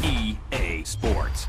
EA Sports.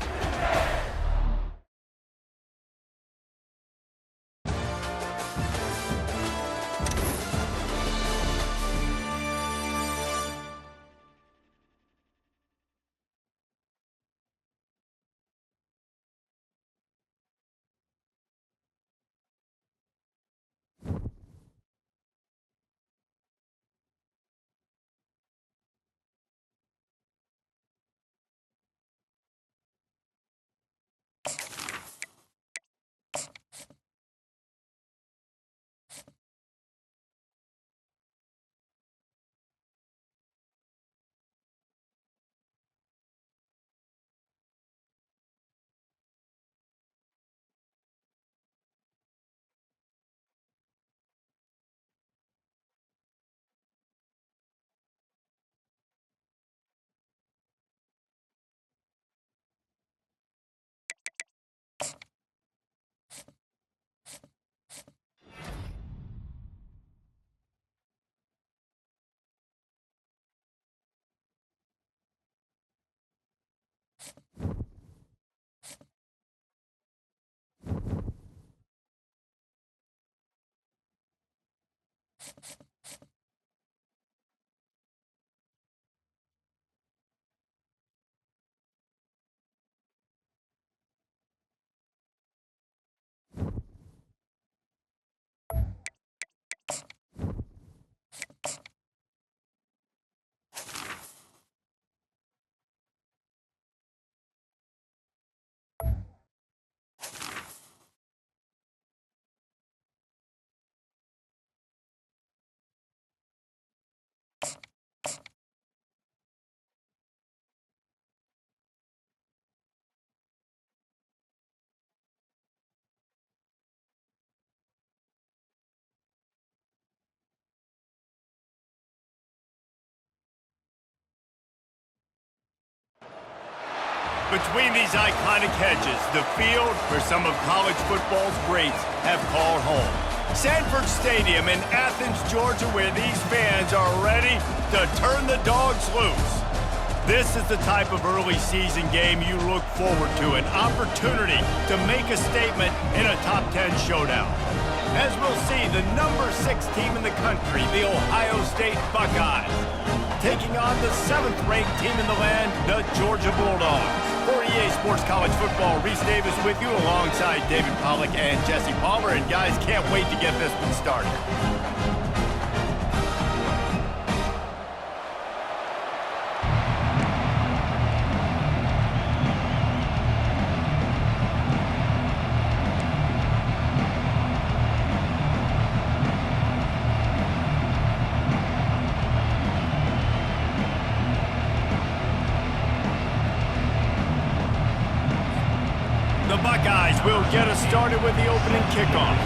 Between these iconic hedges, the field where some of college football's greats have called home. Sanford Stadium in Athens, Georgia, where these fans are ready to turn the dogs loose. This is the type of early season game you look forward to, an opportunity to make a statement in a top 10 showdown. As we'll see, the number 6 team in the country, the Ohio State Buckeyes, taking on the 7th-ranked team in the land, the Georgia Bulldogs. For EA Sports College Football, Reese Davis with you alongside David Pollack and Jesse Palmer. And guys, can't wait to get this one started. The Buckeyes will get us started with the opening kickoff.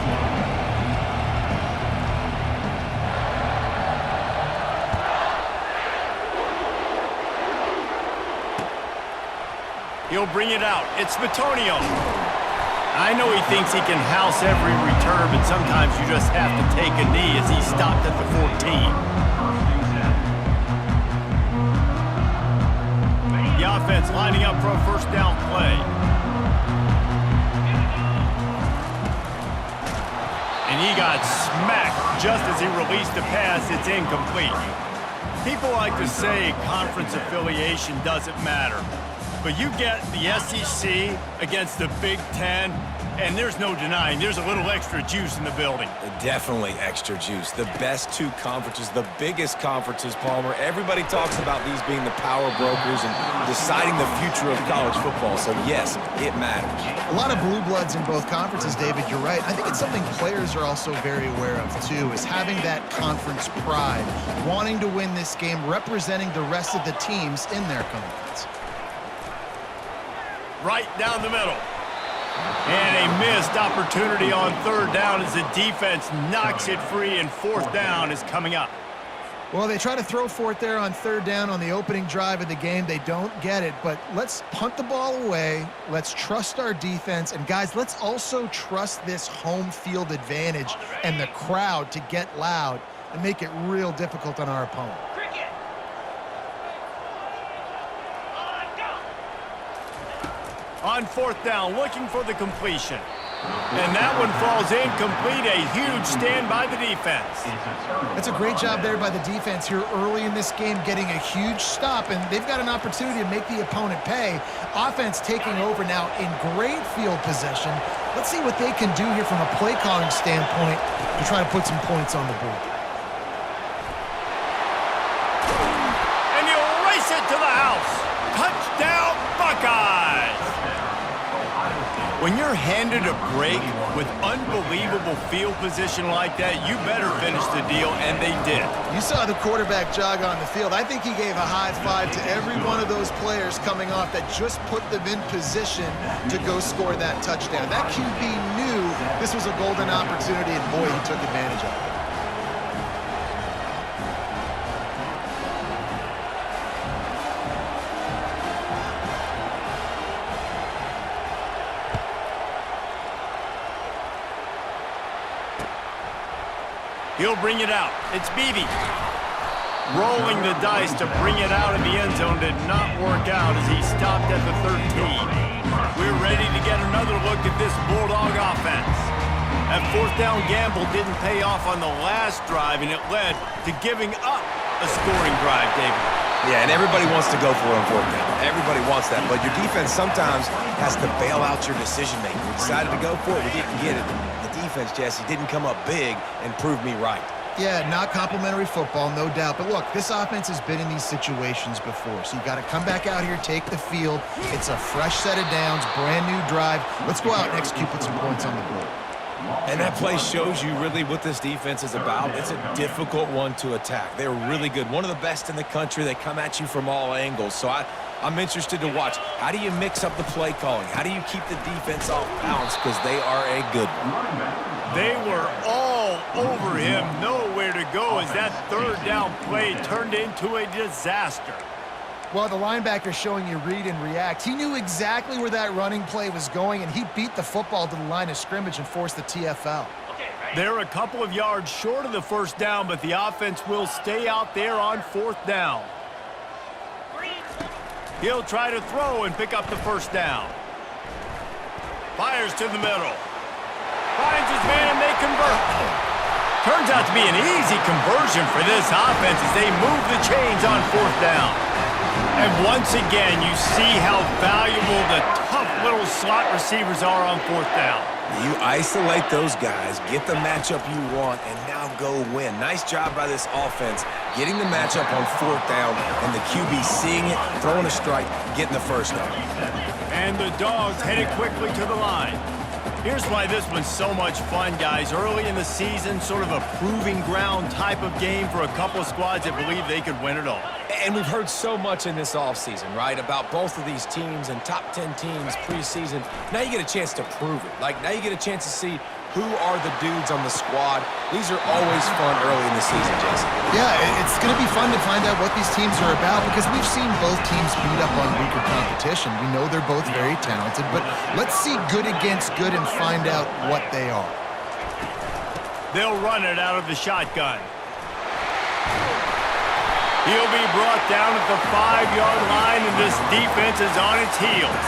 He'll bring it out. It's Matonio. I know he thinks he can house every return, but sometimes you just have to take a knee as he stopped at the 14. The offense lining up for a first down play. And he got smacked just as he released the pass. It's incomplete. People like to say conference affiliation doesn't matter. But you get the SEC against the Big Ten, and there's no denying there's a little extra juice in the building. Definitely extra juice. The best 2 conferences, the biggest conferences, Palmer. Everybody talks about these being the power brokers and deciding the future of college football. So, yes, it matters. A lot of blue bloods in both conferences, David. You're right. I think it's something players are also very aware of, too, is having that conference pride, wanting to win this game, representing the rest of the teams in their conference. Right down the middle. And a missed opportunity on 3rd down as the defense knocks it free, and 4th down is coming up. Well, they try to throw for it there on 3rd down on the opening drive of the game. They don't get it, but let's punt the ball away. Let's trust our defense. And, guys, let's also trust this home field advantage and the crowd to get loud and make it real difficult on our opponent. On 4th down, looking for the completion. And that one falls incomplete. A huge stand by the defense. It's a great job there by the defense here early in this game, getting a huge stop, and they've got an opportunity to make the opponent pay. Offense taking over now in great field possession. Let's see what they can do here from a play calling standpoint to try to put some points on the board. And he'll race it to the house. Touchdown, Buckeyes! When you're handed a break with unbelievable field position like that, you better finish the deal, and they did. You saw the quarterback jog on the field. I think he gave a high five to every one of those players coming off that just put them in position to go score that touchdown. That QB knew this was a golden opportunity, and boy, he took advantage of it. He'll bring it out. It's Beebe. Rolling the dice to bring it out of the end zone did not work out as he stopped at the 13. We're ready to get another look at this Bulldog offense. That 4th down gamble didn't pay off on the last drive, and it led to giving up a scoring drive, David. Yeah, and everybody wants to go for it on 4th down. Everybody wants that, but your defense sometimes has to bail out your decision-making. We decided to go for it. We didn't get it. Defense, Jesse, didn't come up big and prove me right. Yeah, not complimentary football, no doubt. But look, this offense has been in these situations before, so you got to come back out here, take the field. It's a fresh set of downs, brand new drive. Let's go out and execute, put some points on the board. And that play shows you really what this defense is about. It's a difficult one to attack. They're really good. One of the best in the country. They come at you from all angles. So I'm interested to watch. How do you mix up the play calling? How do you keep the defense off balance? Because they are a good one. They were all over him. Nowhere to go as that 3rd down play turned into a disaster. Well, the linebacker showing you read and react. He knew exactly where that running play was going, and he beat the football to the line of scrimmage and forced the TFL. They're a couple of yards short of the 1st down, but the offense will stay out there on 4th down. He'll try to throw and pick up the 1st down. Fires to the middle. Finds his man, and they convert. Turns out to be an easy conversion for this offense as they move the chains on 4th down. And once again, you see how valuable the tough little slot receivers are on 4th down. You isolate those guys, get the matchup you want, and now go win. Nice job by this offense, getting the matchup on 4th down, and the QB seeing it, throwing a strike, getting the 1st down. And the Dogs headed quickly to the line. Here's why this one's so much fun, guys. Early in the season, sort of a proving ground type of game for a couple of squads that believe they could win it all. And we've heard so much in this offseason, right, about both of these teams and top 10 teams preseason. Now you get a chance to prove it. Like, now you get a chance to see who are the dudes on the squad. These are always fun early in the season, Jason. Yeah, it's going to be fun to find out what these teams are about because we've seen both teams beat up on weaker competition. We know they're both very talented, but let's see good against good and find out what they are. They'll run it out of the shotgun. He'll be brought down at the 5-yard line, and this defense is on its heels.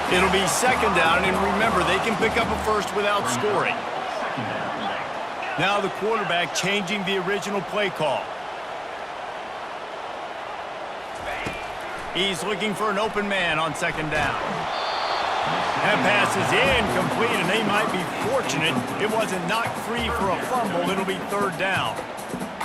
It'll be 2nd down, and remember, they can pick up a 1st without scoring. Now the quarterback changing the original play call. He's looking for an open man on 2nd down. That pass is incomplete, and they might be fortunate it wasn't knocked free for a fumble. It'll be 3rd down.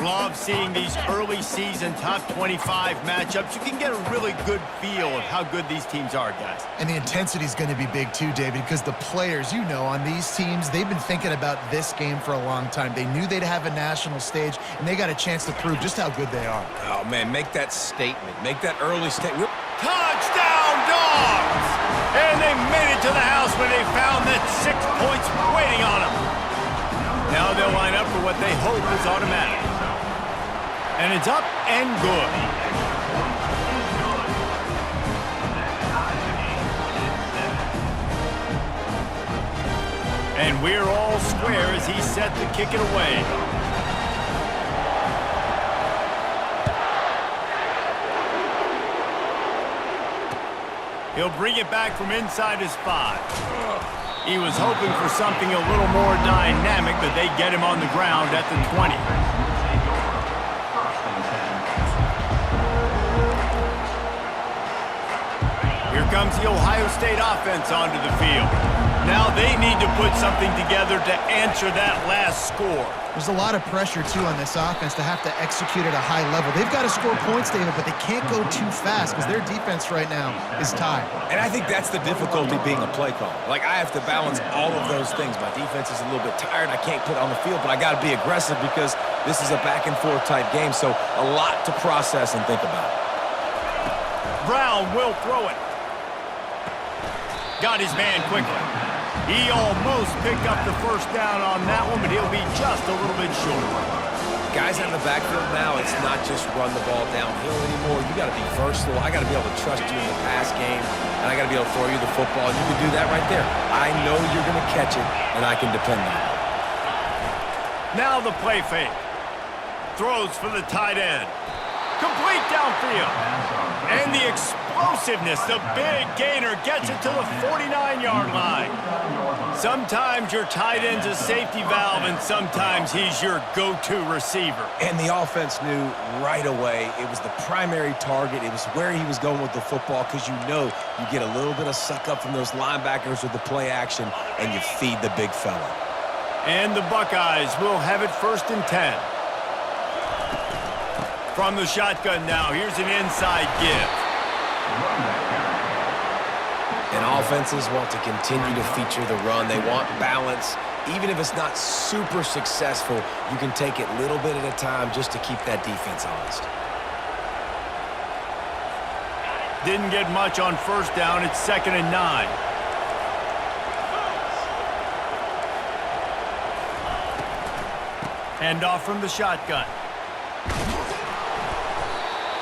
Love seeing these early season top 25 matchups. You can get a really good feel of how good these teams are, guys. And the intensity is going to be big too, David, because the players, you know, on these teams, they've been thinking about this game for a long time. They knew they'd have a national stage, and they got a chance to prove just how good they are. Oh, man, make that statement. Make that early statement. Touchdown, Dogs! And they made it to the house when they found that 6 points waiting on them. Now they'll line up for what they hope is automatic. And it's up and good. And we're all square as he's set to kick it away. He'll bring it back from inside his 5. He was hoping for something a little more dynamic, but they get him on the ground at the 20. Here comes the Ohio State offense onto the field. Now they need to put something together to answer that last score. There's a lot of pressure, too, on this offense to have to execute at a high level. They've got to score points, David, but they can't go too fast because their defense right now is tied. And I think that's the difficulty being a play caller. Like, I have to balance all of those things. My defense is a little bit tired. I can't put it on the field, but I got to be aggressive because this is a back-and-forth type game, so a lot to process and think about. Brown will throw it. Got his man quickly. He almost picked up the first down on that one, but he'll be just a little bit short. Guys out in the backfield now, it's not just run the ball downhill anymore. You got to be versatile. I got to be able to trust you in the pass game, and I got to be able to throw you the football. You can do that right there. I know you're going to catch it, and I can depend on it. Now the play fake. Throws for the tight end. Complete downfield. And the explosiveness, the big gainer gets it to the 49-yard line. Sometimes your tight end's a safety valve, and sometimes he's your go-to receiver. And the offense knew right away it was the primary target. It was where he was going with the football because you know you get a little bit of suck up from those linebackers with the play action, and you feed the big fella. And the Buckeyes will have it 1st and 10. From the shotgun now, here's an inside give. And offenses want to continue to feature the run. They want balance. Even if it's not super successful, you can take it little bit at a time just to keep that defense honest. Didn't get much on 1st down. It's 2nd and 9. Hand off from the shotgun.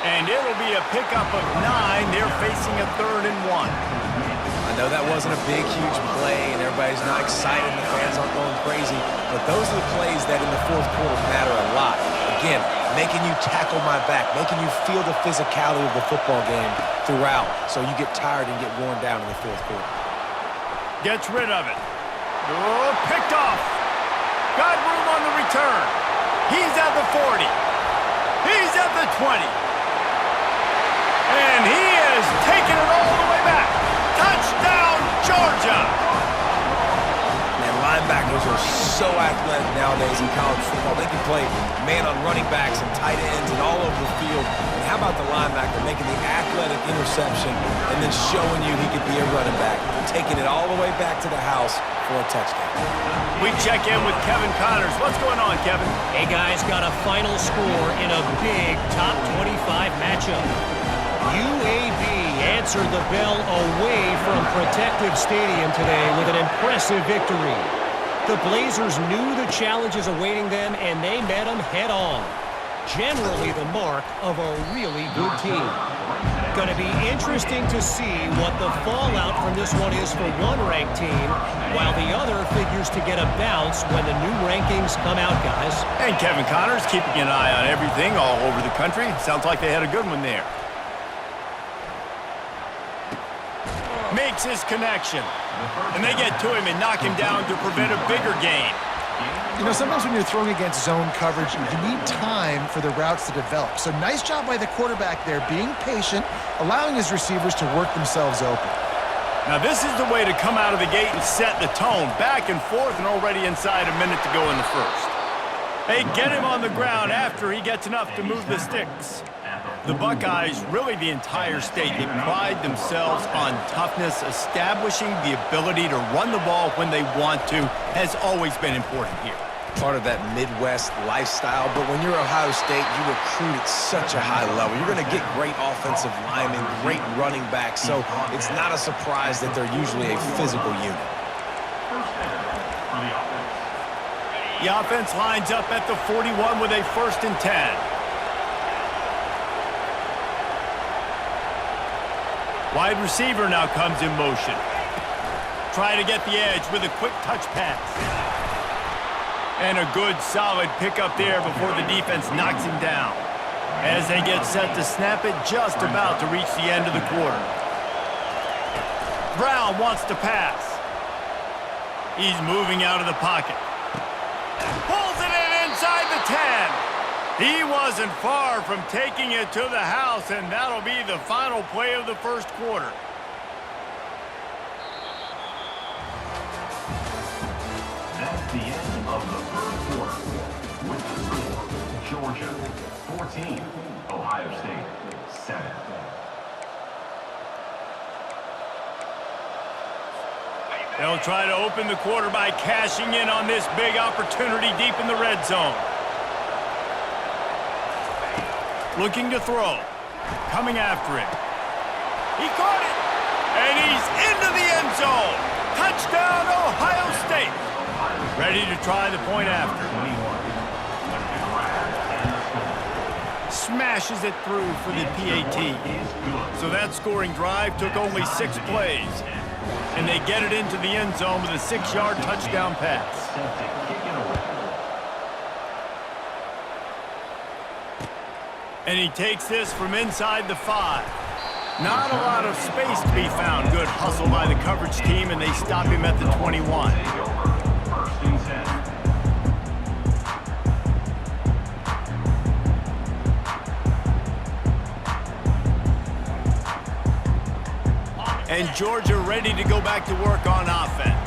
And it'll be a pickup of 9. They're facing a 3rd and 1. I know that wasn't a big, huge play, and everybody's not excited, and the fans aren't going crazy, but those are the plays that in the 4th quarter matter a lot. Again, making you tackle my back, making you feel the physicality of the football game throughout, so you get tired and get worn down in the 4th quarter. Gets rid of it. Oh, picked off. Got room on the return. He's at the 40. He's at the 20. And he has taken it all the way back. Touchdown, Georgia! And linebackers are so athletic nowadays in college football. They can play man on running backs and tight ends and all over the field. And how about the linebacker making the athletic interception and then showing you he could be a running back, taking it all the way back to the house for a touchdown. We check in with Kevin Connors. What's going on, Kevin? Hey, guys, got a final score in a big top 25 matchup. UAB answered the bell away from Protective Stadium today with an impressive victory. The Blazers knew the challenges awaiting them, and they met them head-on. Generally the mark of a really good team. Going to be interesting to see what the fallout from this one is for one ranked team, while the other figures to get a bounce when the new rankings come out, guys. And Kevin Connors keeping an eye on everything all over the country. Sounds like they had a good one there. Makes his connection. And they get to him and knock him down to prevent a bigger gain. You know, sometimes when you're throwing against zone coverage, you need time for the routes to develop. So nice job by the quarterback there, being patient, allowing his receivers to work themselves open. Now this is the way to come out of the gate and set the tone. Back and forth and already inside a minute to go in the 1st. They get him on the ground after he gets enough to move the sticks. The Buckeyes, really the entire state, they pride themselves on toughness. Establishing the ability to run the ball when they want to has always been important here. Part of that Midwest lifestyle, but when you're Ohio State, you recruit at such a high level. You're going to get great offensive linemen, great running backs, so it's not a surprise that they're usually a physical unit. The offense lines up at the 41 with a 1st and 10. Wide receiver now comes in motion. Try to get the edge with a quick touch pass. And a good, solid pickup there before the defense knocks him down. As they get set to snap it, just about to reach the end of the quarter. Brown wants to pass. He's moving out of the pocket. Pulls it in inside the 10. He wasn't far from taking it to the house, and that'll be the final play of the first quarter. That's the end of the first quarter. With the score, Georgia 14, Ohio State 7. They'll try to open the quarter by cashing in on this big opportunity deep in the red zone. Looking to throw. Coming after him. He caught it. And he's into the end zone. Touchdown, Ohio State. Ready to try the point after. Smashes it through for the PAT. So that scoring drive took only 6 plays. And they get it into the end zone with a 6-yard touchdown pass. And he takes this from inside the 5. Not a lot of space to be found. Good hustle by the coverage team, and they stop him at the 21. First and 10. And Georgia ready to go back to work on offense.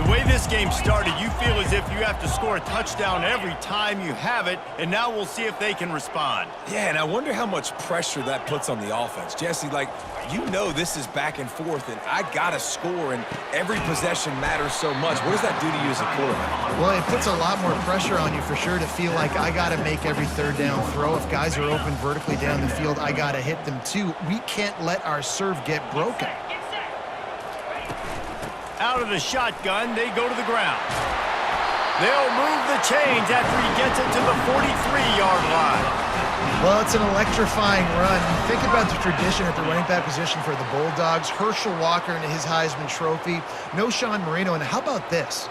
The way this game started, you feel as if you have to score a touchdown every time you have it, and now we'll see if they can respond. Yeah, and I wonder how much pressure that puts on the offense. Jesse, like, you know this is back and forth, and I got to score, and every possession matters so much. What does that do to you as a quarterback? Well, it puts a lot more pressure on you for sure to feel like I got to make every third down throw. If guys are open vertically down the field, I got to hit them too. We can't let our serve get broken. Out of the shotgun, they go to the ground. They'll move the chains after he gets it to the 43-yard line. Well, it's an electrifying run. You think about the tradition at the running back position for the Bulldogs. Herschel Walker and his Heisman Trophy. No Sean Marino. And how about this?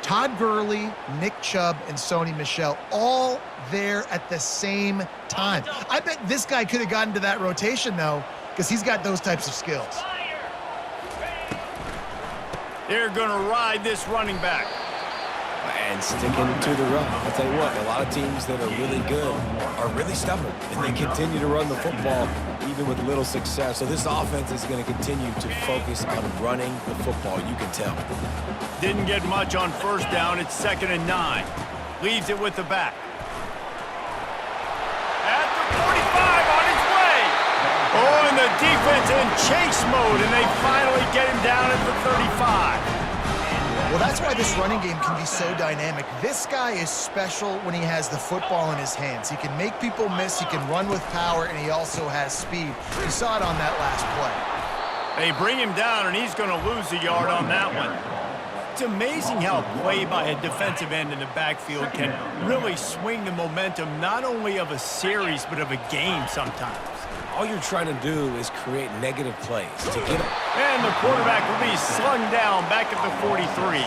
Todd Gurley, Nick Chubb, and Sony Michel all there at the same time. I bet this guy could have gotten to that rotation, though, because he's got those types of skills. They're going to ride this running back. And sticking to the run. I'll tell you what, a lot of teams that are really good are really stubborn, and they continue to run the football even with little success. So this offense is going to continue to focus on running the football, you can tell. Didn't get much on first down. It's 2nd and 9. Leaves it with the back. At the 45 on his way. Oh, and the defense in chase mode, and they finally get him down at the 35. Well, that's why this running game can be so dynamic. This guy is special when he has the football in his hands. He can make people miss, he can run with power, and he also has speed. You saw it on that last play. They bring him down, and he's going to lose a yard on that one. It's amazing how play by a defensive end in the backfield can really swing the momentum not only of a series, but of a game sometimes. All you're trying to do is create negative plays to get them. And the quarterback will be slung down back at the 43.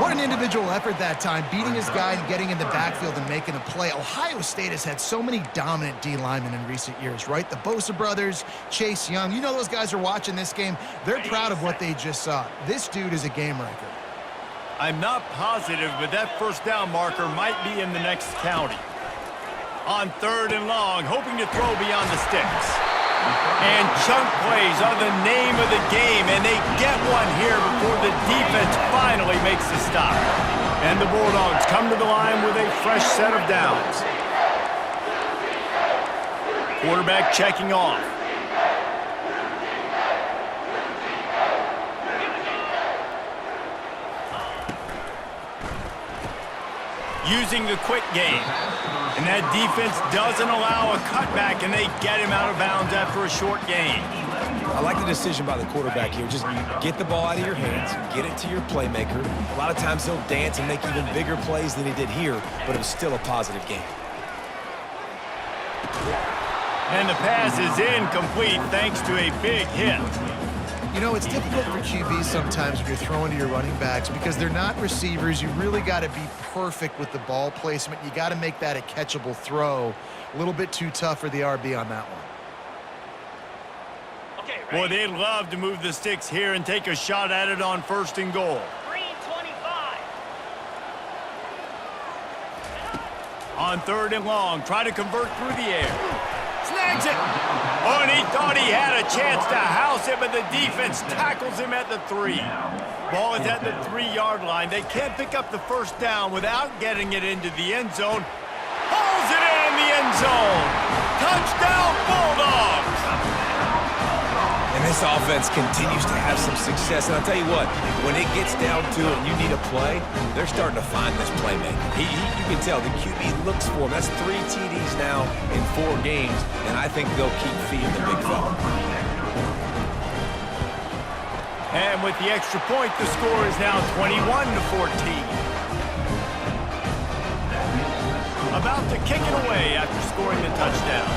What an individual effort that time, beating his guy and getting in the backfield and making a play. Ohio State has had so many dominant D linemen in recent years, right? The Bosa brothers, Chase Young. You know those guys are watching this game. They're proud of what they just saw. This dude is a game wrecker. I'm not positive, but that first down marker might be in the next county. On 3rd and long, hoping to throw beyond the sticks. And chunk plays are the name of the game, and they get one here before the defense finally makes the stop. And the Bulldogs come to the line with a fresh set of downs. Quarterback checking off. Using the quick game. And that defense doesn't allow a cutback, and they get him out of bounds after a short gain. I like the decision by the quarterback here. Just get the ball out of your hands, get it to your playmaker. A lot of times he'll dance and make even bigger plays than he did here, but it was still a positive game. And the pass is incomplete thanks to a big hit. You know, it's difficult for QBs sometimes when you're throwing to your running backs because they're not receivers. You really got to be perfect with the ball placement. You got to make that a catchable throw. A little bit too tough for the RB on that one. Okay, Boy, they'd love to move the sticks here and take a shot at it on 1st and goal. Green 25. On 3rd and long, try to convert through the air. Snags it. Oh, and he thought he had a chance to house it, but the defense tackles him at the 3. Ball is at the 3-yard line. They can't pick up the 1st down without getting it into the end zone. Pulls it in the end zone. Touchdown, Bulldogs. And this offense continues to have some success. And I'll tell you what, when it gets down to it and you need a play, they're starting to find this playmaker. You can tell the QB looks for him. That's 3 TDs now in 4 games, and I think they'll keep feeding the big fella. And with the extra point, the score is now 21-14. About to kick it away after scoring the touchdown.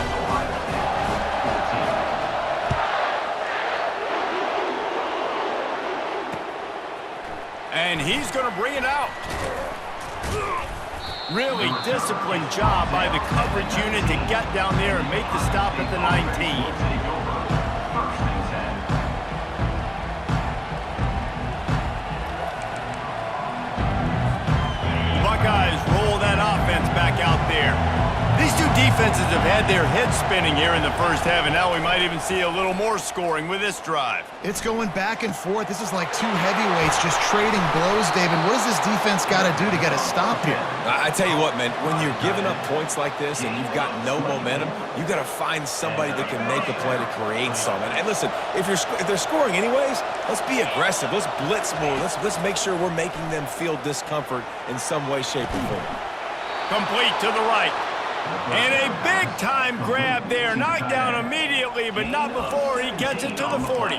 And he's going to bring it out. Really disciplined job by the coverage unit to get down there and make the stop at the 19. Buckeyes roll that offense back out there. These two defenses have had their heads spinning here in the 1st half, and now we might even see a little more scoring with this drive. It's going back and forth. This is like 2 heavyweights just trading blows, David. What does this defense got to do to get a stop here? I tell you what, man, when you're giving up points like this and you've got no momentum, you got to find somebody that can make a play to create something. And listen, if they're scoring anyways, let's be aggressive. Let's blitz more. Let's make sure we're making them feel discomfort in some way, shape, or form. Complete to the right. And a big-time grab there. Knocked down immediately, but not before he gets it to the 40.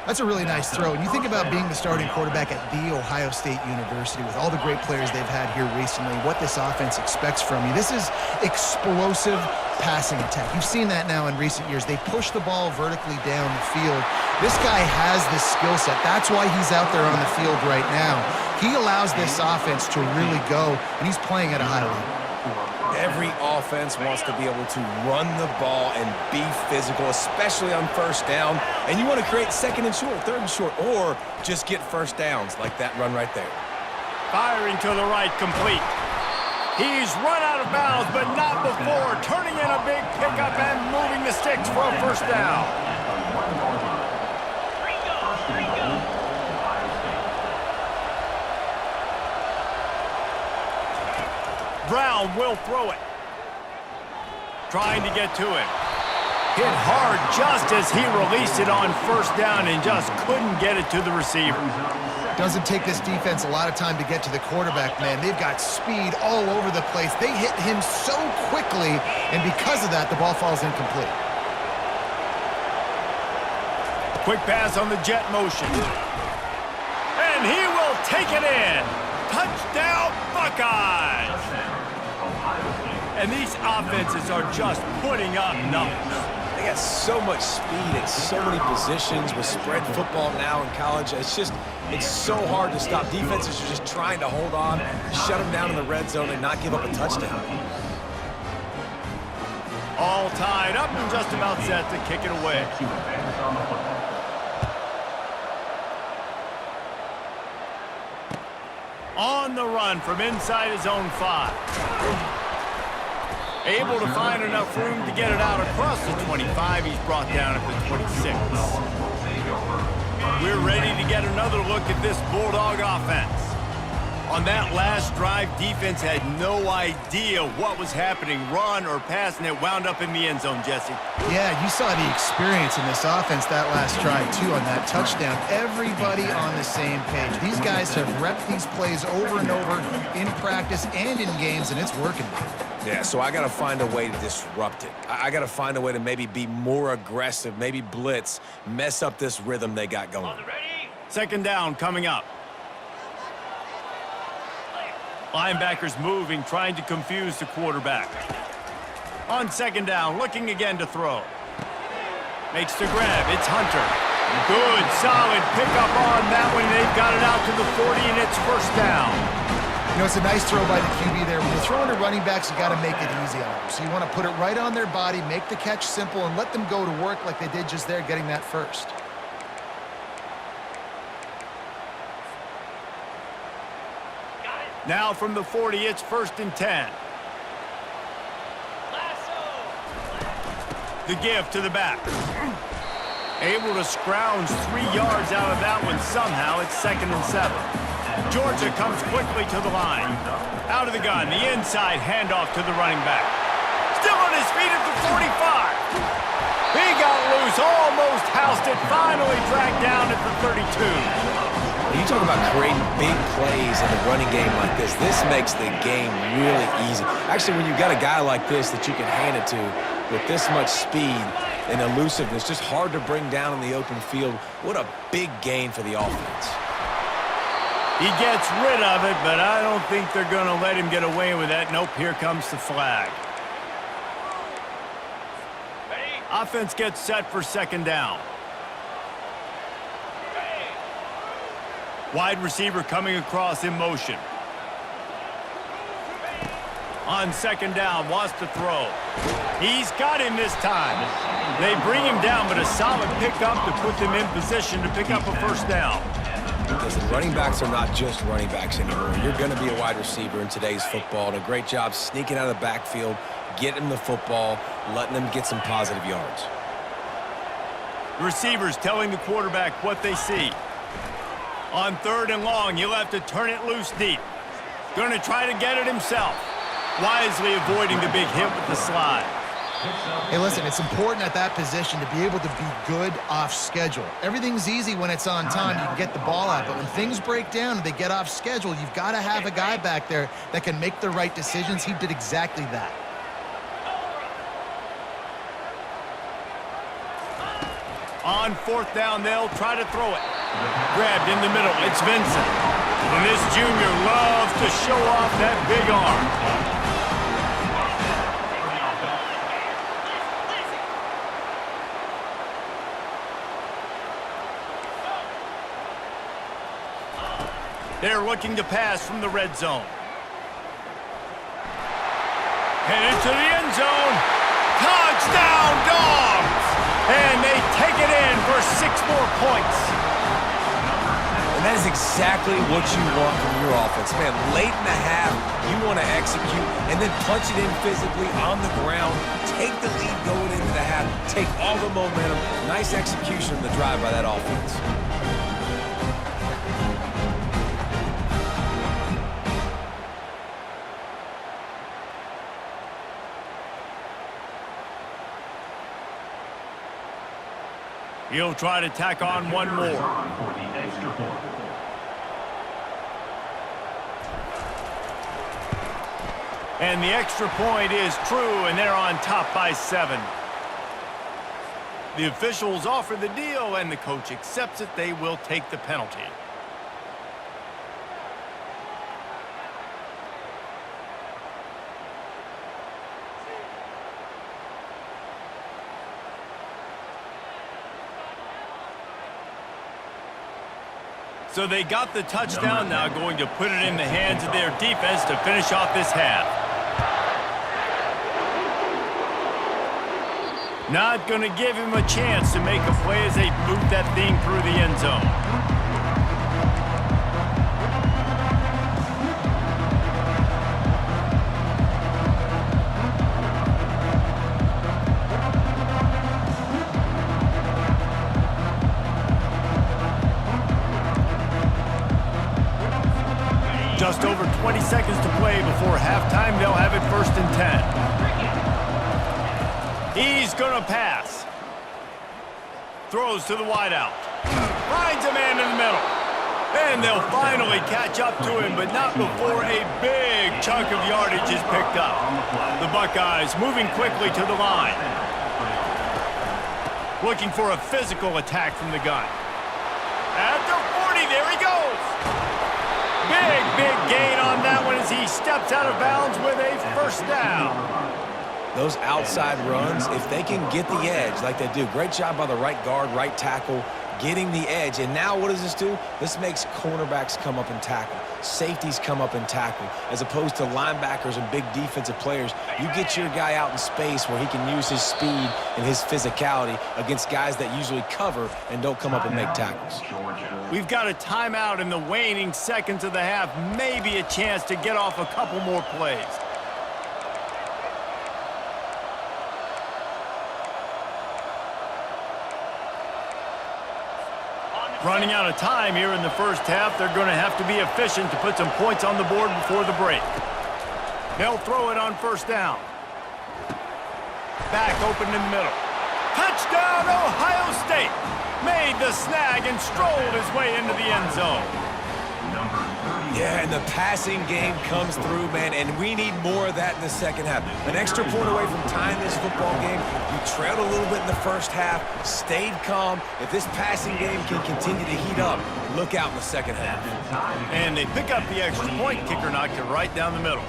That's a really nice throw. And you think about being the starting quarterback at The Ohio State University with all the great players they've had here recently, what this offense expects from you. This is explosive passing attack. You've seen that now in recent years. They push the ball vertically down the field. This guy has this skill set. That's why he's out there on the field right now. He allows this offense to really go, and he's playing at a high level. Every offense wants to be able to run the ball and be physical, especially on 1st down. And you want to create 2nd and short, 3rd and short, or just get 1st downs like that run right there. Firing to the right, complete. He's run out of bounds, but not before turning in a big pickup and moving the sticks for a 1st down. Brown will throw it. Trying to get to it. Hit hard just as he released it on 1st down and just couldn't get it to the receiver. Doesn't take this defense a lot of time to get to the quarterback, man. They've got speed all over the place. They hit him so quickly, and because of that, the ball falls incomplete. Quick pass on the jet motion. And he will take it in. Touchdown, Buckeyes! And these offenses are just putting up numbers. They got so much speed at so many positions with spread football now in college. It's so hard to stop. Defenses are just trying to hold on, shut them down in the red zone, and not give up a touchdown. All tied up and just about set to kick it away. On the run from inside his own 5. Able to find enough room to get it out across the 25. He's brought down at the 26. We're ready to get another look at this Bulldog offense. On that last drive, defense had no idea what was happening, run or pass, and it wound up in the end zone, Jesse. Yeah, you saw the experience in this offense that last drive, too, on that touchdown. Everybody on the same page. These guys have repped these plays over and over in practice and in games, and it's working. Yeah, so I got to find a way to disrupt it. I got to find a way to maybe be more aggressive, maybe blitz, mess up this rhythm they got going. 2nd down coming up. Linebackers moving, trying to confuse the quarterback. On 2nd down, looking again to throw. Makes the grab. It's Hunter. Good, solid pickup on that one. They've got it out to the 40, and it's 1st down. You know, it's a nice throw by the QB there. When you're throwing to running backs, you got to make it easy on them. So you want to put it right on their body, make the catch simple, and let them go to work like they did just there, getting that first. Now from the 40, it's 1st and 10. The give to the back. Able to scrounge 3 yards out of that one somehow. It's 2nd and 7. Georgia comes quickly to the line. Out of the gun, the inside handoff to the running back. Still on his feet at the 45. He got loose, almost housed it, finally dragged down at the 32. You talk about creating big plays in the running game like this. This makes the game really easy. Actually, when you've got a guy like this that you can hand it to with this much speed and elusiveness, just hard to bring down in the open field. What a big gain for the offense. He gets rid of it, but I don't think they're going to let him get away with that. Nope, here comes the flag. Offense gets set for 2nd down. Wide receiver coming across in motion. On 2nd down, wants to throw. He's got him this time. They bring him down, but a solid pickup to put them in position to pick up a 1st down. Listen, running backs are not just running backs anymore. You're going to be a wide receiver in today's football. And a great job sneaking out of the backfield, getting them the football, letting them get some positive yards. Receivers telling the quarterback what they see. On 3rd and long, he'll have to turn it loose deep. Going to try to get it himself. Wisely avoiding the big hit with the slide. Hey, listen, it's important at that position to be able to be good off schedule. Everything's easy when it's on time. You can get the ball out. But when things break down and they get off schedule, you've got to have a guy back there that can make the right decisions. He did exactly that. On 4th down, they'll try to throw it. Grabbed in the middle. It's Vincent. And this junior loves to show off that big arm. They're looking to pass from the red zone. Headed to the end zone. Touchdown, Dogs! And they take it in for 6 more points. And that is exactly what you want from your offense. Man, late in the half, you want to execute and then punch it in physically on the ground. Take the lead going into the half. Take all the momentum. Nice execution of the drive by that offense. He'll try to tack on one more. And the extra point is true, and they're on top by 7. The officials offer the deal, and the coach accepts it. They will take the penalty. So they got the touchdown, now going to put it in the hands of their defense to finish off this half. Not going to give him a chance to make a play as they boot that thing through the end zone. Just over 20 seconds to play before halftime. They'll have it 1st and 10. He's going to pass. Throws to the wideout. Finds a man in the middle. And they'll finally catch up to him, but not before a big chunk of yardage is picked up. The Buckeyes moving quickly to the line. Looking for a physical attack from the gun. At the 40, there he goes. Big gain on that one as he steps out of bounds with a 1st down. Those outside runs, if they can get the edge like they do, great job by the right guard, right tackle, getting the edge. And now what does this do? This makes cornerbacks come up and tackle. safeties come up and tackle, as opposed to linebackers and big defensive players. You get your guy out in space where he can use his speed and his physicality against guys that usually cover and don't come up and make tackles. We've got a timeout in the waning seconds of the half. Maybe a chance to get off a couple more plays. Running out of time here in the first half. They're going to have to be efficient to put some points on the board before the break. They'll throw it on first down. Back open in the middle. Touchdown, Ohio State! Made the snag and strolled his way into the end zone. Yeah, and the passing game comes through, man, and we need more of that in the second half. An extra point away from tying this football game. You trailed a little bit in the first half, stayed calm. If this passing game can continue to heat up, look out in the second half. And they pick up the extra point. Kicker knocked it right down the middle.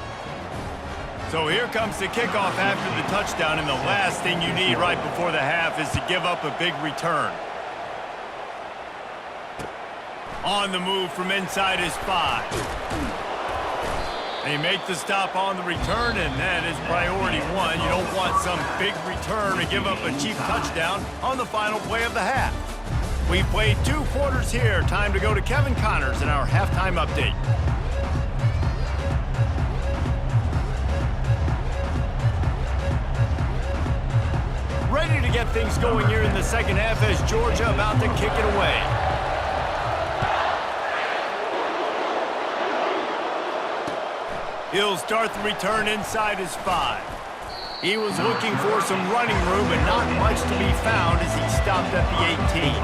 So here comes the kickoff after the touchdown, and the last thing you need right before the half is to give up a big return. On the move from inside his 5. They make the stop on the return, and that is priority 1. You don't want some big return to give up a cheap touchdown on the final play of the half. We've played 2 quarters here. Time to go to Kevin Connors in our halftime update. Ready to get things going here in the second half as Georgia about to kick it away. He'll start the return inside his 5. He was looking for some running room, but not much to be found as he stopped at the 18.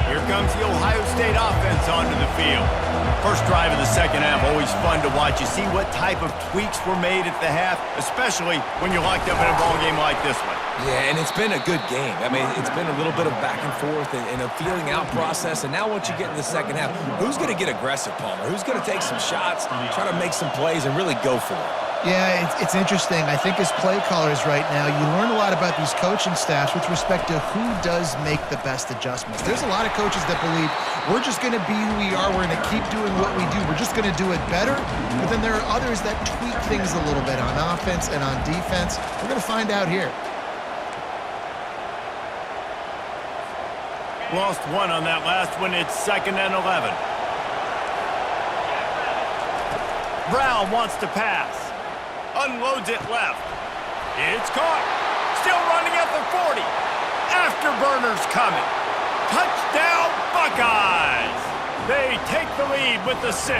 Here comes the Ohio State offense onto the field. First drive of the second half, always fun to watch. You see what type of tweaks were made at the half, especially when you're locked up in a ball game like this one. Yeah, and it's been a good game. I mean, it's been a little bit of back and forth and a feeling out process. And now once you get in the second half, who's going to get aggressive, Palmer? Who's going to take some shots, try to make some plays, and really go for it? Yeah, it's interesting. I think as play callers right now, you learn a lot about these coaching staffs with respect to who does make the best adjustments. There's a lot of coaches that believe we're just going to be who we are. We're going to keep doing what we do. We're just going to do it better. But then there are others that tweak things a little bit on offense and on defense. We're going to find out here. Lost 1 on that last one. It's 2nd and 11. Brown wants to pass. Unloads it left. It's caught. Still running at the 40. Afterburners coming. Touchdown, Buckeyes! They take the lead with the 6.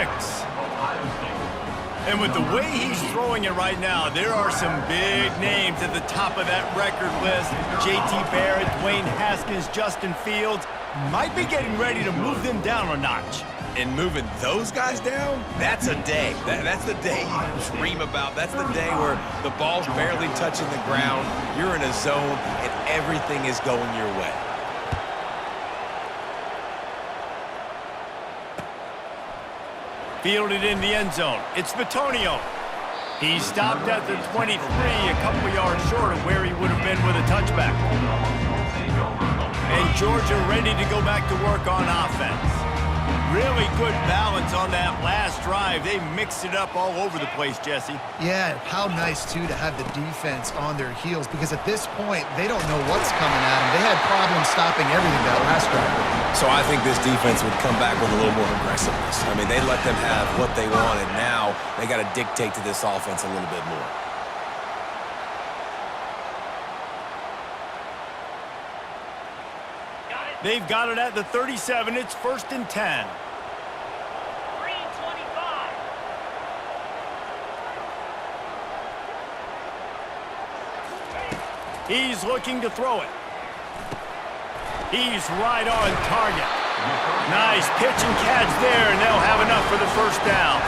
And with the way he's throwing it right now, there are some big names at the top of that record list. J.T. Barrett, Dwayne Haskins, Justin Fields might be getting ready to move them down a notch. And moving those guys down, that's a day. That's the day you dream about. That's the day where the ball's barely touching the ground, you're in a zone, and everything is going your way. Fielded in the end zone. It's Bitonio. He stopped at the 23, a couple yards short of where he would have been with a touchback. And Georgia ready to go back to work on offense. Really good balance on that last drive. They mixed it up all over the place, Jesse. Yeah, how nice, too, to have the defense on their heels, because at this point, they don't know what's coming at them. They had problems stopping everything that last drive. So I think this defense would come back with a little more aggressiveness. I mean, they let them have what they wanted. Now they got to dictate to this offense a little bit more. They've got it at the 37. It's 1st and 10. He's looking to throw it. He's right on target. Nice pitch and catch there, and they'll have enough for the first down.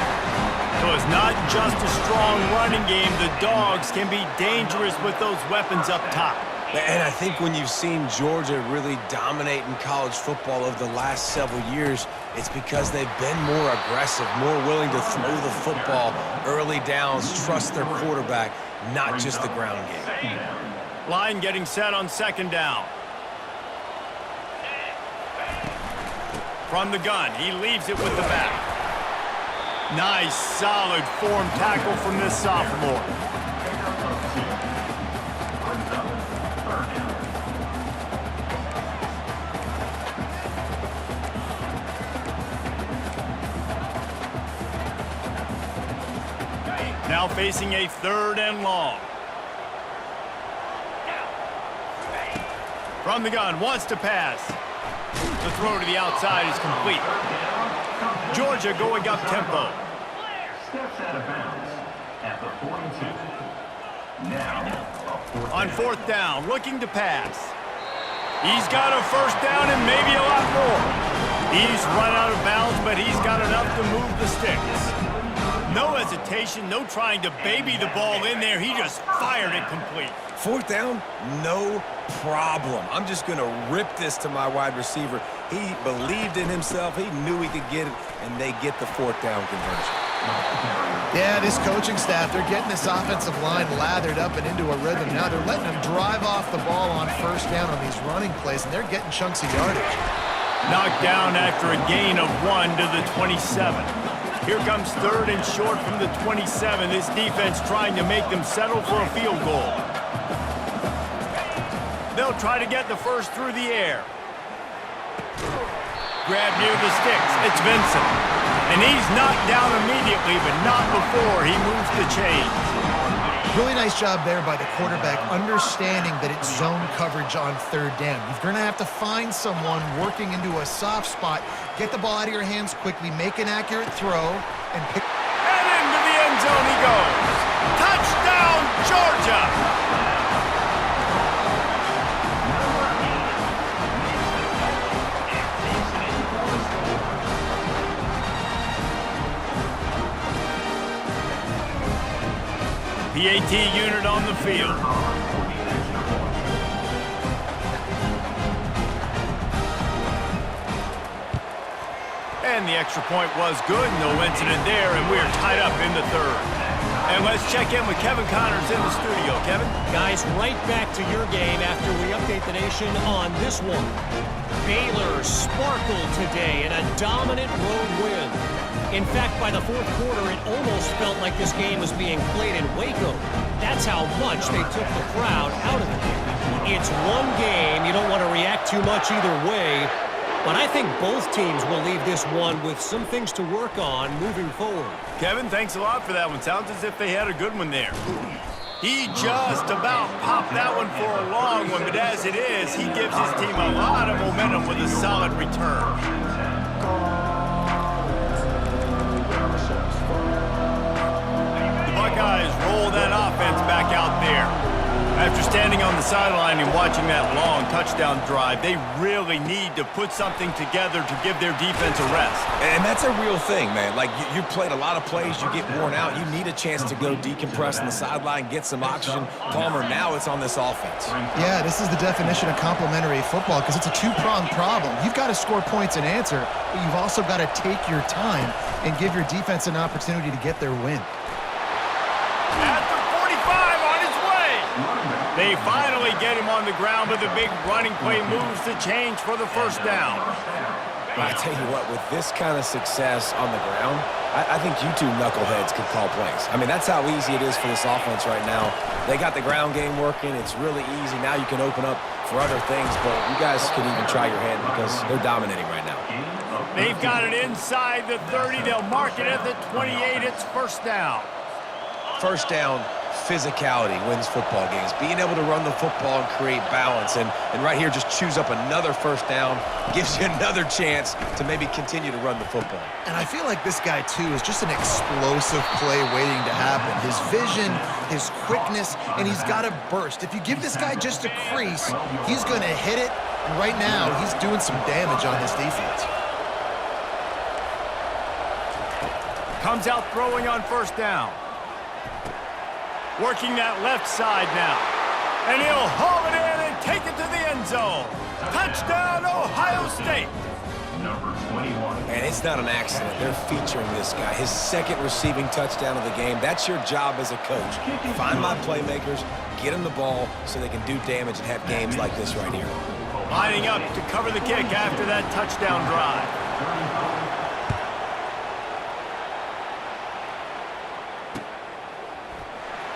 So it's not just a strong running game. The Dogs can be dangerous with those weapons up top. And I think when you've seen Georgia really dominate in college football over the last several years, it's because they've been more aggressive, more willing to throw the football, early downs, trust their quarterback, not just the ground game. Line getting set on second down. From the gun, he leaves it with the back. Nice, solid form tackle from this sophomore. Now facing a 3rd and long. From the gun, wants to pass. The throw to the outside is complete. Georgia going up tempo. Steps out of bounds at the 42. Now, On 4th down, looking to pass. He's got a 1st down and maybe a lot more. He's run out of bounds, but he's got enough to move the sticks. No hesitation, no trying to baby the ball in there. He just fired it complete. 4th down, no problem. I'm just going to rip this to my wide receiver. He believed in himself. He knew he could get it, and they get the 4th down conversion. Yeah, this coaching staff, they're getting this offensive line lathered up and into a rhythm. Now they're letting them drive off the ball on 1st down on these running plays, and they're getting chunks of yardage. Knocked down after a gain of 1 to the 27. Here comes 3rd and short from the 27. This defense trying to make them settle for a field goal. They'll try to get the 1st through the air. Grab near the sticks. It's Vincent. And he's knocked down immediately, but not before he moves the chains. Really nice job there by the quarterback, understanding that it's zone coverage on 3rd down. You're going to have to find someone working into a soft spot, get the ball out of your hands quickly, make an accurate throw, and pick. And into the end zone he goes. Touchdown, Georgia! PAT unit on the field. And the extra point was good. No incident there, and we're tied up in the 3rd. And let's check in with Kevin Connors in the studio. Kevin? Guys, right back to your game after we update the nation on this one. Baylor sparkled today in a dominant road win. In fact, by the 4th quarter, it almost felt like this game was being played in Waco. That's how much they took the crowd out of it. It's one game. You don't want to react too much either way. But I think both teams will leave this one with some things to work on moving forward. Kevin, thanks a lot for that one. Sounds as if they had a good one there. He just about popped that one for a long one, but as it is, he gives his team a lot of momentum with a solid return. Buckeyes roll that offense back out there. After standing on the sideline and watching that long touchdown drive, they really need to put something together to give their defense a rest. And that's a real thing, man. Like, you played a lot of plays, you get worn out, you need a chance to go decompress on the sideline, get some oxygen. Palmer, now it's on this offense. Yeah, this is the definition of complementary football because it's a two-pronged problem. You've got to score points and answer, but you've also got to take your time and give your defense an opportunity to get their win. At the 45 on his way. They finally get him on the ground, but the big running play moves the change for the 1st down. But I tell you what, with this kind of success on the ground, I think you two knuckleheads could call plays. I mean, that's how easy it is for this offense right now. They got the ground game working. It's really easy. Now you can open up for other things, but you guys could even try your hand because they're dominating right now. They've got it inside the 30. They'll mark it at the 28. It's 1st down. 1st down, physicality wins football games. Being able to run the football and create balance. And right here, just choose up another 1st down, gives you another chance to maybe continue to run the football. And I feel like this guy, too, is just an explosive play waiting to happen. His vision, his quickness, and he's got a burst. If you give this guy just a crease, he's going to hit it. And right now, he's doing some damage on this defense. Comes out throwing on 1st down. Working that left side now. And he'll haul it in and take it to the end zone. Touchdown, Ohio State. Number 21. And it's not an accident. They're featuring this guy. His 2nd receiving touchdown of the game. That's your job as a coach. Find my playmakers, get them the ball so they can do damage and have games like this right here. Lining up to cover the kick after that touchdown drive.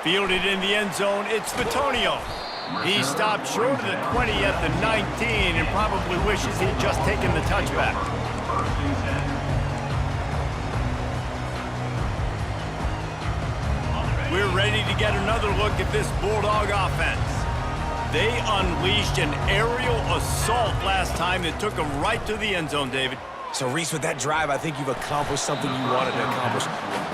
Fielded in the end zone, it's Vitonio. He stopped short of the 20 at the 19 and probably wishes he'd just taken the touchback. We're ready to get another look at this Bulldog offense. They unleashed an aerial assault last time that took them right to the end zone, David. So, Reese, with that drive, I think you've accomplished something you wanted to accomplish.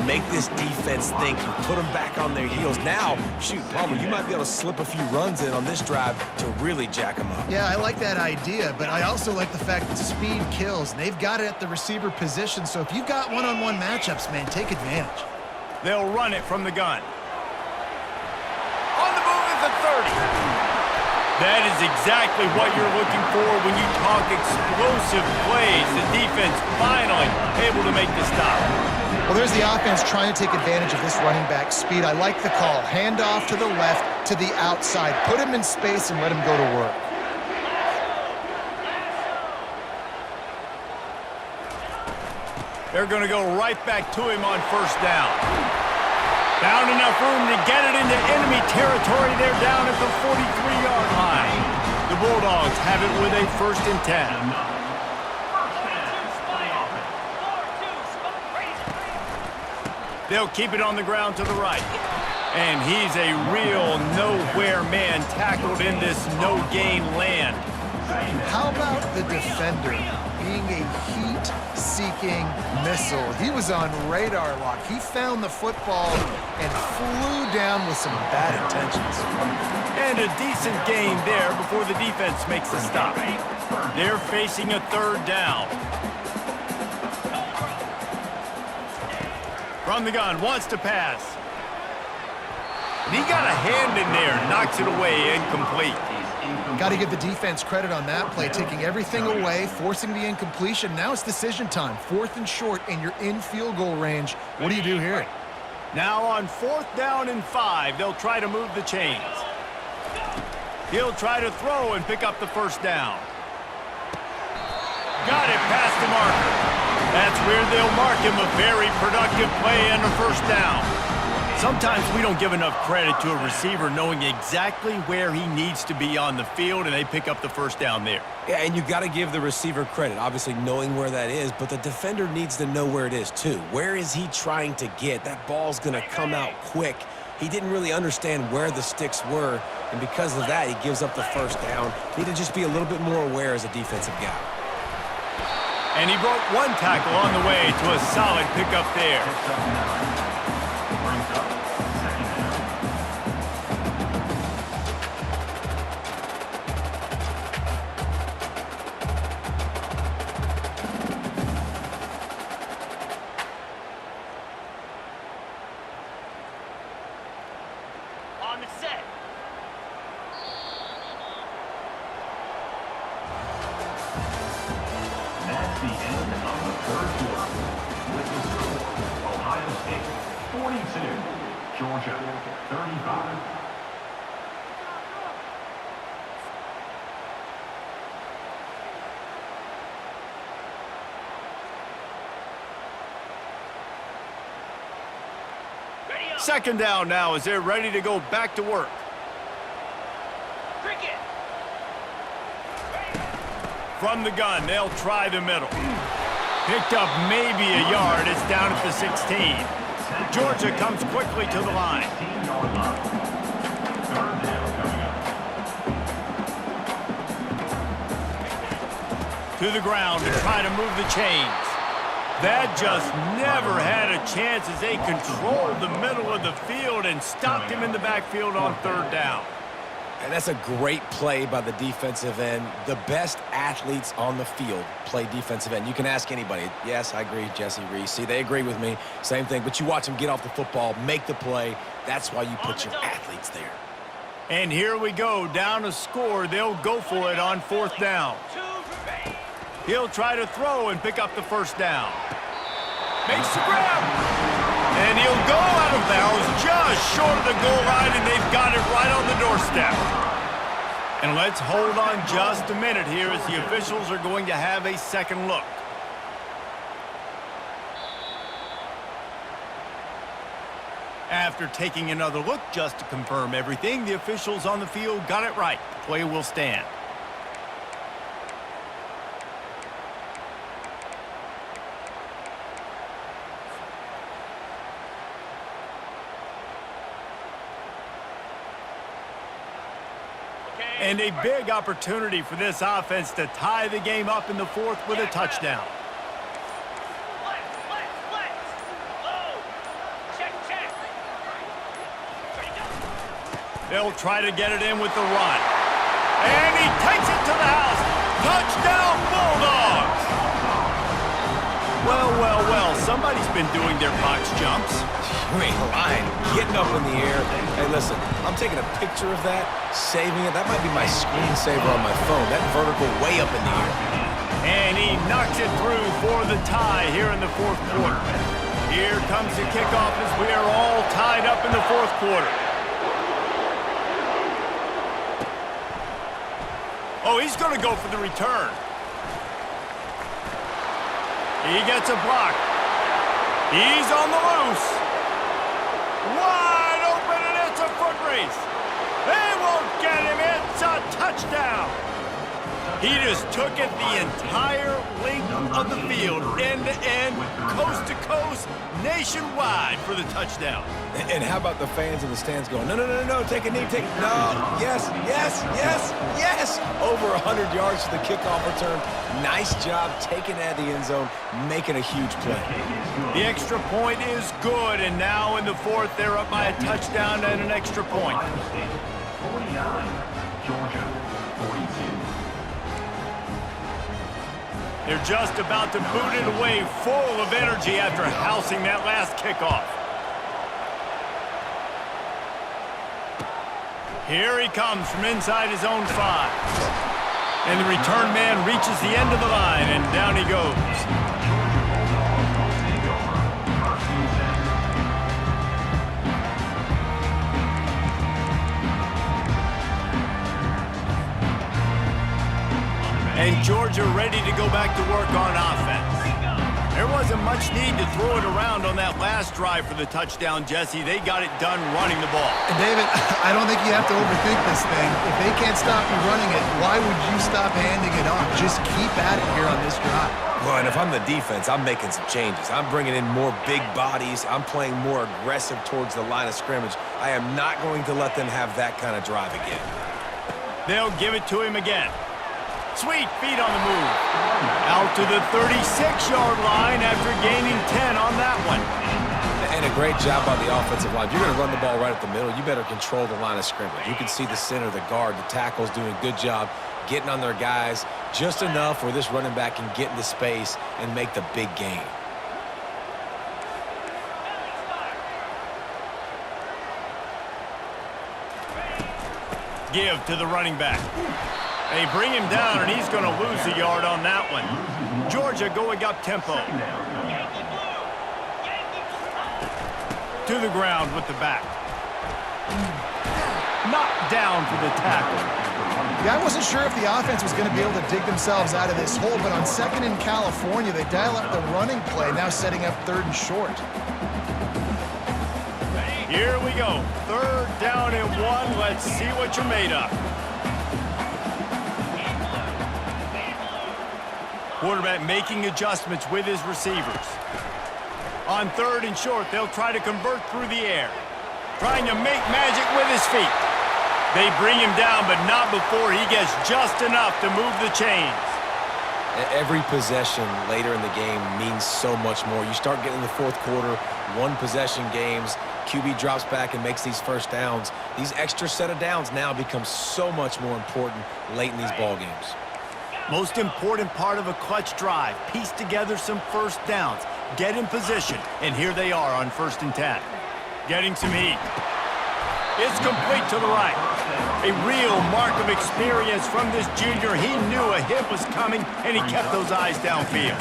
Make this defense think. You put them back on their heels. Now, shoot, Palmer, you might be able to slip a few runs in on this drive to really jack them up. Yeah, I like that idea, but I also like the fact that speed kills. And they've got it at the receiver position, so if you've got one-on-one matchups, man, take advantage. They'll run it from the gun. On the move at the 30. That is exactly what you're looking for when you talk explosive plays. The defense finally able to make the stop. Well, there's the offense trying to take advantage of this running back speed. I like the call. Hand off to the left, to the outside. Put him in space and let him go to work. They're going to go right back to him on first down. Found enough room to get it into enemy territory. They're down at the 43-yard line. The Bulldogs have it with a 1st and 10. They'll keep it on the ground to the right. And he's a real nowhere man tackled in this no-gain land. How about the defender being a heat-seeking missile? He was on radar lock. He found the football and flew down with some bad intentions. And a decent gain there before the defense makes the stop. They're facing a 3rd down. From the gun, wants to pass. He got a hand in there, knocks it away, incomplete. Got to give the defense credit on that play, taking everything away, forcing the incompletion. Now it's decision time. 4th and short, and you're in field goal range. What do you do here? Now on 4th down and 5, they'll try to move the chains. He'll try to throw and pick up the 1st down. Got it past the marker. That's where they'll mark him. A very productive play and a 1st down. Sometimes we don't give enough credit to a receiver knowing exactly where he needs to be on the field, and they pick up the 1st down there. Yeah, and you got to give the receiver credit, obviously knowing where that is, but the defender needs to know where it is too. Where is he trying to get? That ball's going to come out quick. He didn't really understand where the sticks were, and because of that, he gives up the 1st down. Need to just be a little bit more aware as a defensive guy. And he broke one tackle on the way to a solid pickup there. On the set. That's the end of the 3rd quarter. With the score, Ohio State 42, Georgia 35. Ready up. 2nd down now as they're ready to go back to work. Cricket. From the gun, they'll try the middle. Picked up maybe a yard. It's down at the 16. Georgia comes quickly to the line. 16-yard line. 3rd down coming up. To the ground to try to move the chains. That just never had a chance as they controlled the middle of the field and stopped him in the backfield on 3rd down. And that's a great play by the defensive end. The best athletes on the field play defensive end. You can ask anybody. Yes, I agree, Jesse, Reese. See, they agree with me. Same thing. But you watch them get off the football, make the play. That's why you put your athletes there. And here we go, down a score. They'll go for it on 4th down. He'll try to throw and pick up the 1st down. Makes the grab. And he'll go out of bounds just short of the goal line, and they've got it right on the doorstep. And let's hold on just a minute here as the officials are going to have a second look. After taking another look just to confirm everything, the officials on the field got it right. The play will stand. And a big opportunity for this offense to tie the game up in the fourth with a touchdown. They'll try to get it in with the run. And he takes it to the house. Touchdown, Bulldogs! Well, well, well, somebody's been doing their box jumps. You ain't lying. Getting up in the air. Hey, listen, I'm taking a picture of that, saving it. That might be my screensaver on my phone. That vertical way up in the air. And he knocks it through for the tie here in the fourth quarter. Here comes the kickoff as we are all tied up in the fourth quarter. Oh, he's going to go for the return. He gets a block. He's on the loose. Wide open, and it's a foot race. They won't get him. It's a touchdown. He just took it the entire length of the field, end to end, coast to coast, nationwide for the touchdown. And how about the fans in the stands going, no, no, no, no, take a knee, take, no, yes, yes, yes, yes. Over 100 yards to the kickoff return. Nice job taking it out of the end zone, making a huge play. The extra point is good, and now in the fourth, they're up by a touchdown and an extra point. 49, Georgia, 42. They're just about to boot it away, full of energy after housing that last kickoff. Here he comes from inside his own 5. And the return man reaches the end of the line, and down he goes. And Georgia ready to go back to work on offense. There wasn't much need to throw it around on that last drive for the touchdown, Jesse. They got it done running the ball. And David, I don't think you have to overthink this thing. If they can't stop you running it, why would you stop handing it off? Just keep at it here on this drive. Well, and if I'm the defense, I'm making some changes. I'm bringing in more big bodies. I'm playing more aggressive towards the line of scrimmage. I am not going to let them have that kind of drive again. They'll give it to him again. Sweet feet on the move. Out to the 36-yard line after gaining 10 on that one. And a great job by the offensive line. If you're going to run the ball right at the middle, you better control the line of scrimmage. You can see the center, the guard, the tackles doing a good job getting on their guys just enough where this running back can get into space and make the big gain. Give to the running back. They bring him down, and he's going to lose a yard on that one. Georgia going up tempo. To the ground with the back. Knocked down for the tackle. Yeah, I wasn't sure if the offense was going to be able to dig themselves out of this hole, but on second in California, they dial up the running play, now setting up third and short. Here we go. Third down and 1. Let's see what you're made of. Quarterback making adjustments with his receivers. On third and short, they'll try to convert through the air. Trying to make magic with his feet. They bring him down, but not before he gets just enough to move the chains. Every possession later in the game means so much more. You start getting in the fourth quarter, one-possession games, QB drops back and makes these first downs. These extra set of downs now become so much more important late in these ball games. Most important part of a clutch drive, piece together some first downs, get in position, and here they are on 1st and 10. Getting some heat. It's complete to the right. A real mark of experience from this junior. He knew a hit was coming, and he kept those eyes downfield.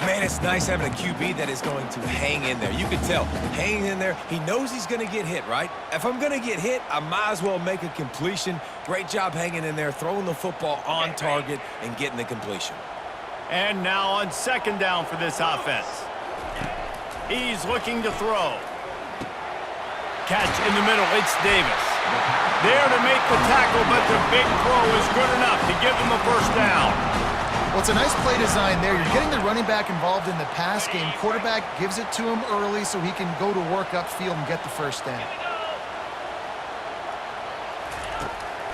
Man, it's nice having a QB that is going to hang in there. You can tell, hanging in there, he knows he's going to get hit, right? If I'm going to get hit, I might as well make a completion. Great job hanging in there, throwing the football on target and getting the completion. And now on second down for this offense. He's looking to throw. Catch in the middle, it's Davis. There to make the tackle, but the big throw is good enough to give him a first down. Well, it's a nice play design there. You're getting the running back involved in the pass game. Quarterback gives it to him early so he can go to work upfield and get the first down.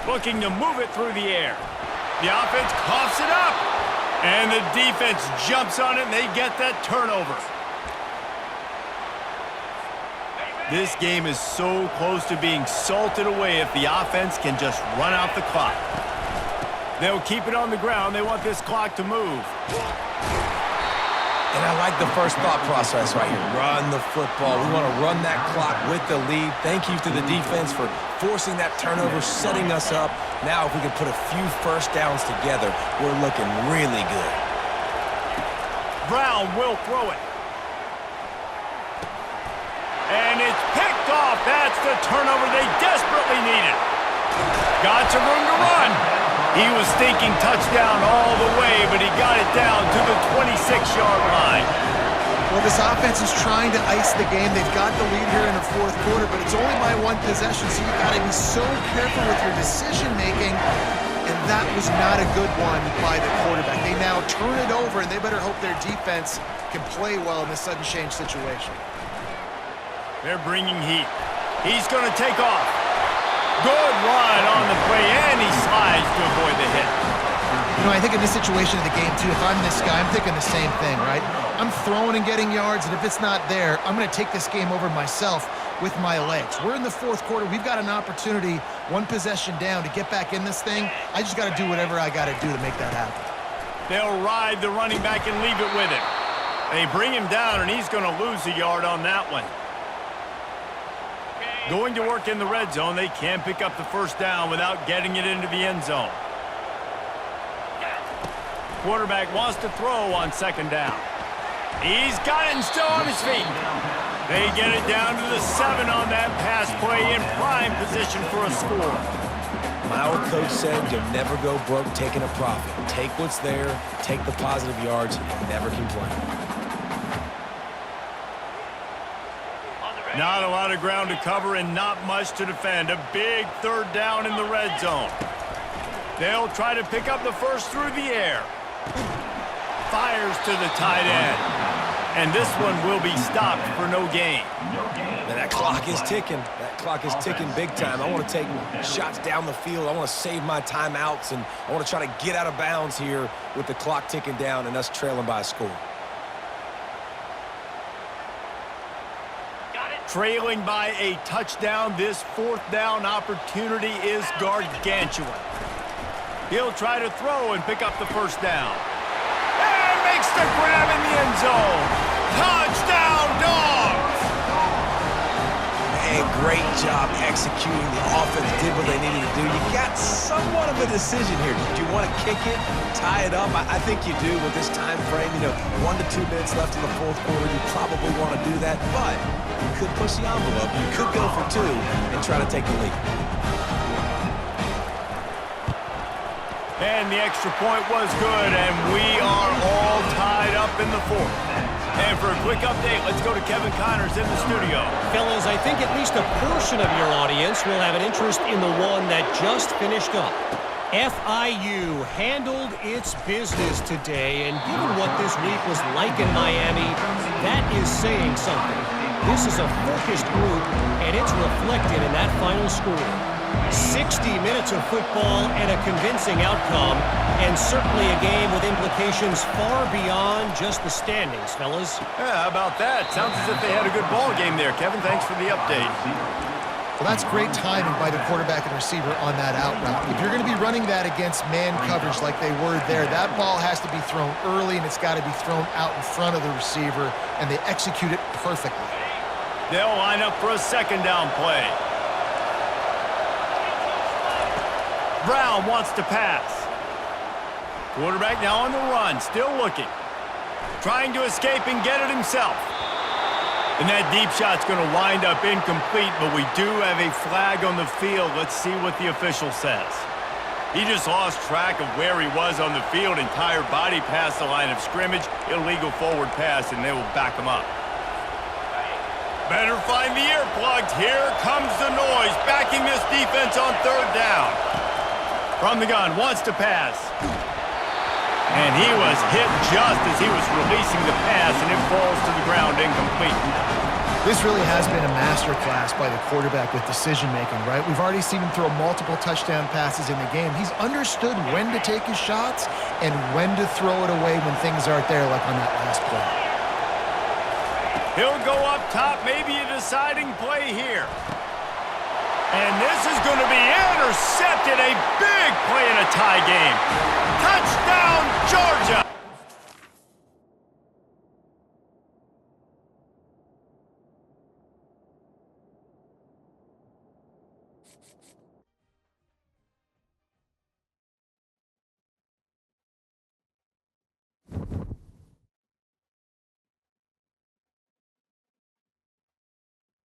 Looking to move it through the air. The offense coughs it up. And the defense jumps on it, and they get that turnover. This game is so close to being salted away if the offense can just run out the clock. They'll keep it on the ground. They want this clock to move. And I like the first thought process right here. Run the football. We want to run that clock with the lead. Thank you to the defense for forcing that turnover, setting us up. Now if we can put a few first downs together, we're looking really good. Brown will throw it. And it's picked off. That's the turnover they desperately needed. Got some room to run. He was thinking touchdown all the way, but he got it down to the 26-yard line. Well, this offense is trying to ice the game. They've got the lead here in the fourth quarter, but it's only by one possession, so you've got to be so careful with your decision-making, and that was not a good one by the quarterback. They now turn it over, and they better hope their defense can play well in this sudden change situation. They're bringing heat. He's going to take off. Good run on the play, and he slides to avoid the hit. You know, I think in this situation of the game, too, if I'm this guy, I'm thinking the same thing, right? I'm throwing and getting yards, and if it's not there, I'm going to take this game over myself with my legs. We're in the fourth quarter. We've got an opportunity, one possession down, to get back in this thing. I just got to do whatever I got to do to make that happen. They'll ride the running back and leave it with him. They bring him down, and he's going to lose a yard on that one. Going to work in the red zone, they can't pick up the first down without getting it into the end zone. Quarterback wants to throw on second down. He's got it and still on his feet. They get it down to the 7 on that pass play in prime position for a score. My old coach said you'll never go broke taking a profit. Take what's there, take the positive yards, and never complain. Not a lot of ground to cover and not much to defend. A big third down in the red zone. They'll try to pick up the first through the air. Fires to the tight end. And this one will be stopped for no gain. And that clock is ticking. That clock is ticking big time. I want to take shots down the field. I want to save my timeouts, and I want to try to get out of bounds here with the clock ticking down and us trailing by a score. Trailing by a touchdown, this fourth down opportunity is gargantuan. He'll try to throw and pick up the first down. And makes the grab in the end zone. Touchdown, Dogs! And great job executing. The offense did what they needed to do. You got somewhat of a decision here. Do you want to kick it, tie it up? I think you do with this time frame. You know, 1 to 2 minutes left in the fourth quarter. You probably want to do that, but you could push the envelope. You could go for 2 and try to take the lead. And the extra point was good, and we are all tied up in the fourth. And for a quick update, let's go to Kevin Connors in the studio. Fellas, I think at least a portion of your audience will have an interest in the one that just finished up. FIU handled its business today, and given what this week was like in Miami, that is saying something. This is a focused group, and it's reflected in that final score. 60 minutes of football and a convincing outcome, and certainly a game with implications far beyond just the standings, fellas. Yeah, how about that? Sounds as if they had a good ball game there. Kevin, thanks for the update. Well, that's great timing by the quarterback and receiver on that out route. If you're going to be running that against man coverage like they were there, that ball has to be thrown early, and it's got to be thrown out in front of the receiver, and they execute it perfectly. They'll line up for a second down play. Brown wants to pass. Quarterback now on the run, still looking. trying to escape and get it himself. And that deep shot's going to wind up incomplete, but we do have a flag on the field. Let's see what the official says. He just lost track of where he was on the field, entire body past the line of scrimmage, illegal forward pass, and they will back him up. Better find the earplugs. Here comes the noise, backing this defense on third down. From the gun, wants to pass. And he was hit just as he was releasing the pass, and it falls to the ground incomplete. This really has been a masterclass by the quarterback with decision-making, right? We've already seen him throw multiple touchdown passes in the game. He's understood when to take his shots and when to throw it away when things aren't there, like on that last play. He'll go up top, maybe a deciding play here. And this is going to be intercepted. A big play in a tie game. Touchdown, Georgia!